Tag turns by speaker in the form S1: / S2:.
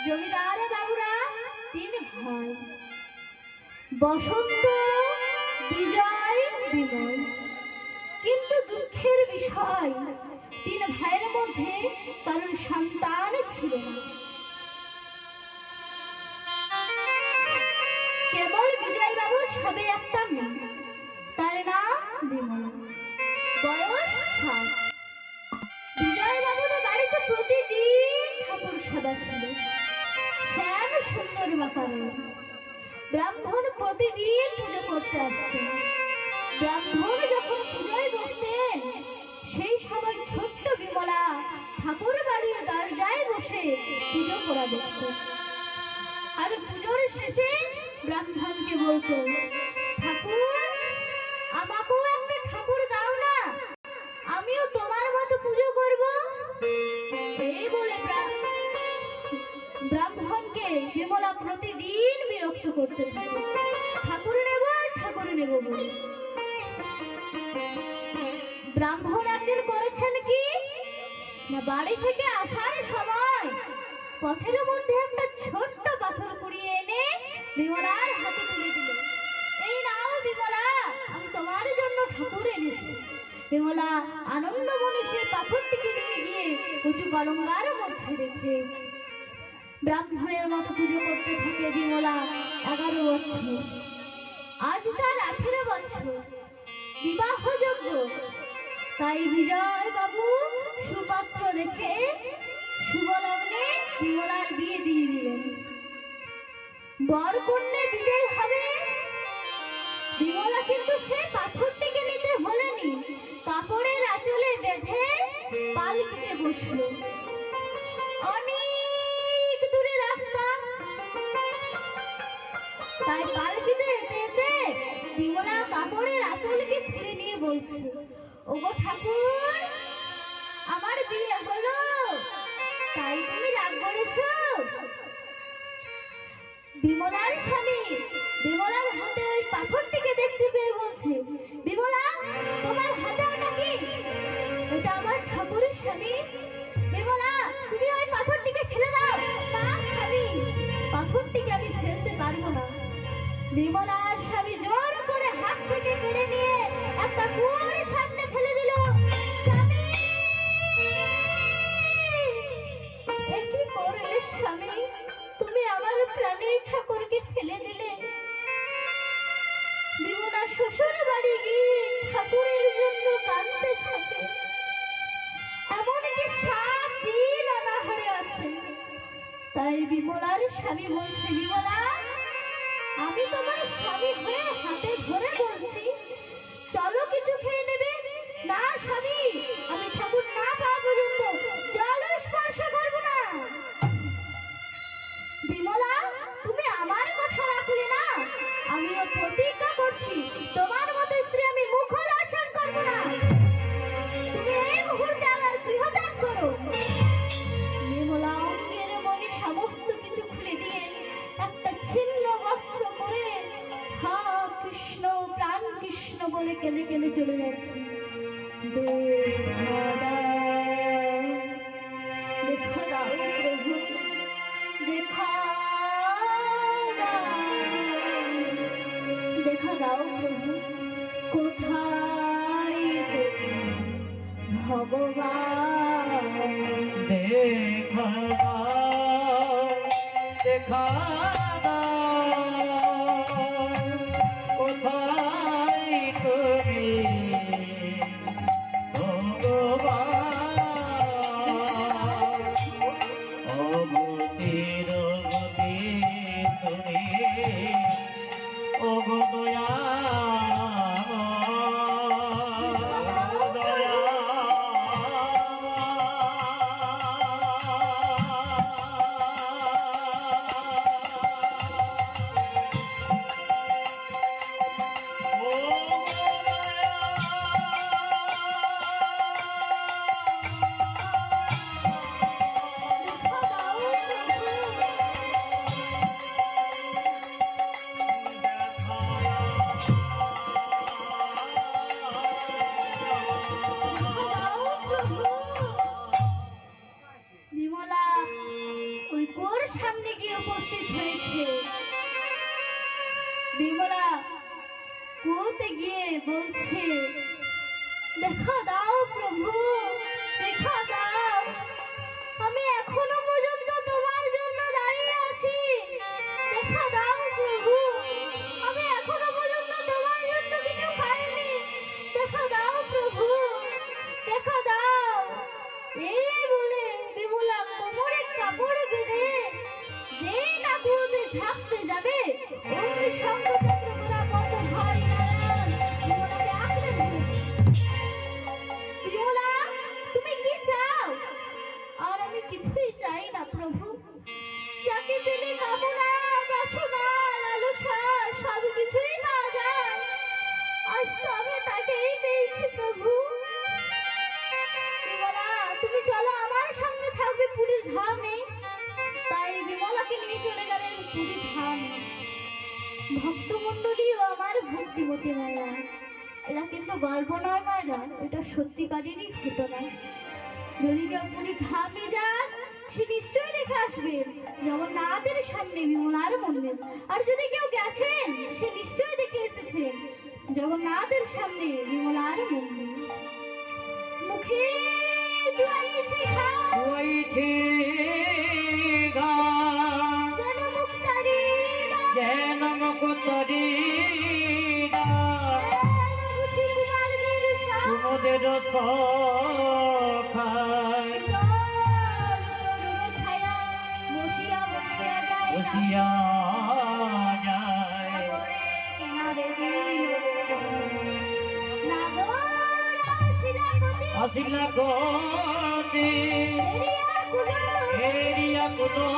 S1: জমিদার বাবুরা তিন ভাই, বসন্ত, বিজয়, বিমল। কিন্তু দুঃখের বিষয়, তিন ভাইয়ের মধ্যে কারোর সন্তান ছিল না। কেবল বিজয় বাবুর সবে একটা মেয়ে, তার নাম বিমল, বয়স 7। বিজয় বাবুর বাড়িতে প্রতিদিন ঠাকুর সাদা ছিল, শ্যাম সুন্দর বাকারে। ব্রাহ্মণ প্রতিদিন পুজো করতে আসতেন। ব্রাহ্মণ যখন পুজোয় বসতেন, সেই সময় ছোট্ট বিমলা ঠাকুর বাড়ির দরজায় বসে পুজো করা দেখত। আর পুজোর শেষে ব্রাহ্মণকে বলতো, ঠাকুর, আমাকেও একটা ঠাকুর দাও না, আমিও তোমার মতো পুজো করব। এই বলে ব্রাহ্মণকে বিমলা প্রতিদিন বিরক্ত করতে থাকে, ঠাকুর নেব ঠাকুর নেব বলে। ব্রাহ্মণ একদিন করেছেন কি না, বাড়ি থেকে আসার সময় পথের মধ্যে একটা ছোট্ট পাথর কুড়িয়ে এনে বিমলার হাতে তুলে দিল। এই নাও বিমলা, আমি তোমার জন্য ঠাকুর এনেছি। বিমলা আনন্দ মনে সেই পাথরটিকে নিয়ে গিয়ে উঁচু গলঙ্গার মধ্যে রেখে ব্রাহ্মণের মতো পুজো করতে থাকে বিমলা 11 বছর। আজ তার 18 বছর, বিবাহযোগ্য। তাই বিজয় বাবু সুপাত্র দেখে শুভ লগ্নে বিমলার বিয়ে দিয়ে দিলেন। বর কন্যা বিজয় হবে। বিমলা কিন্তু সে পাথরটিকে নিতে ভোলেনি, কাপড়ের আঁচলে বেঁধে পালকিতে বসল। অনেক দূরে রাস্তা, তাই পালকিতে যেতে যেতে বিমলা কাপড়ের আঁচলকে খুলে নিয়ে বলছে, ওগো ঠাকুর, আমার বিয়ে হলো, তাই তুমি রাগ করেছো? বিমলার স্বামী বিমলার হাতে ওই পাথরটিকে দেখতে পেয়ে বলছে, বিমলা, তোমার হাতে ওটা কি? ওটা আমার ঠাকুরের স্বামী। বিমলা, তুমি ওই পাথরটিকে ফেলে দাও। না স্বামী, পাথরটিকে আমি ফেলতে পারবো না। বিমলার স্বামী জোর করে হাত থেকে কেড়ে নিয়ে একটা কুয়োর সামনে ফেলে দিল। স্বামী, এ কি করলে স্বামী? তুমি আমার প্রাণের ঠাকুরকে ফেলে দিলে। বিমলা শ্বশুর বাড়ি গিয়ে ঠাকুরের জন্য কাঁদতে থাকে। এমনকি 7 দিন অনাহারে আছে। তাই বিমলার স্বামী বলছে, বিমলা, আমি তোমার স্বামী হয়ে হাতে ধরে বলছি, চলো কিছু খেয়ে নেবে। না স্বামী, আমি ঠাকুর না পাওয়া পর্যন্ত জল স্পর্শ করবো না। বিমলা, তুমি আমার কথা রাখলে না। আমিও প্রতিজ্ঞা করছি, তোমার মতো স্ত্রী আমি মুখ দর্শন করবো না। তুমি এই মুহূর্তে আমার গৃহত্যাগ করো। বিমলা অঙ্গের মনে সমস্ত কিছু খুলে দিয়ে একটা ছিন্ন বস্ত্র পরে হা কৃষ্ণ, প্রাণ কৃষ্ণ বলে কেঁদে কেঁদে চলে যাচ্ছে। দেখা দাও প্রভু, দেখা দাও প্রভু, কোথায় ভগবান?
S2: দেখা কোথায় তুমি ভগবান? অগতির গতি তুমি, ওগো দয়া
S1: সামনে গিয়ে উপস্থিত হয়েছে। বিমলা কুয়োতে গিয়ে বলছে, দেখা দাও প্রভু, দেখা দাও, আমি এখনো পর্যন্ত তোমার জন্য দাঁড়িয়ে আছি। দেখা দাও প্রভু, আমি এখনো পর্যন্ত তোমার জন্য কিছু খাইনি। দেখা দাও প্রভু, দেখা দাও। এই বলে বিমলা কোমরে কাপড় বেঁধে যেই না কুয়োতে ঝাঁপতে যাবে, অমনি শঙ্খচক্র গদা পদ্ম ধারী নারায়ণ বিমলাকে আঁকড়ে ধরেছে। বিমলা, তুমি কি চাও? আর আমি কিছুই চাই না প্রভু। যাকে পেলে কামনা, বাসনা, লালসা সব কিছুই পাওয়া যায়, আজ তো আমি তাকেই পেয়েছি প্রভু। বিমলা, তুমি চলো, আমার সঙ্গে থাকবে পুরীর ধামে। তাই বিমলাকে নিয়ে চলে গেলেন পুরীর ধামে। ভক্তমণ্ডলীও আমার ভক্তিমতী মায়া, এরা কিন্তু গল্প নয় মায়েরা, এটা সত্যিকারেরই ঘটনা। যদি কেউ পুরীর ধামে যান, সে নিশ্চয়ই দেখে আসবেন জগন্নাথের সামনে বিমলার মন্দির। আর যদি কেউ গেছেন, সে নিশ্চয়ই দেখে এসেছেন জগন্নাথের সামনে বিমলার মন্দির। মুখে জুয়াইছে ঘাম,
S2: হইছে গান
S1: যেন মুক্তারি গান,
S2: যেন মুক্তারি
S1: বুঝি কুমারদের সাজ,
S2: কুমুদের সখায়
S1: তরুণ ছায়া বসিয়া বসিয়া যায়
S2: বসিয়া যায়
S1: সাগরে কিনারে দিল। নাগর আসিলা গতি,
S2: আসিলা গতি
S1: এরিয়া কুলো,
S2: এরিয়া কুলো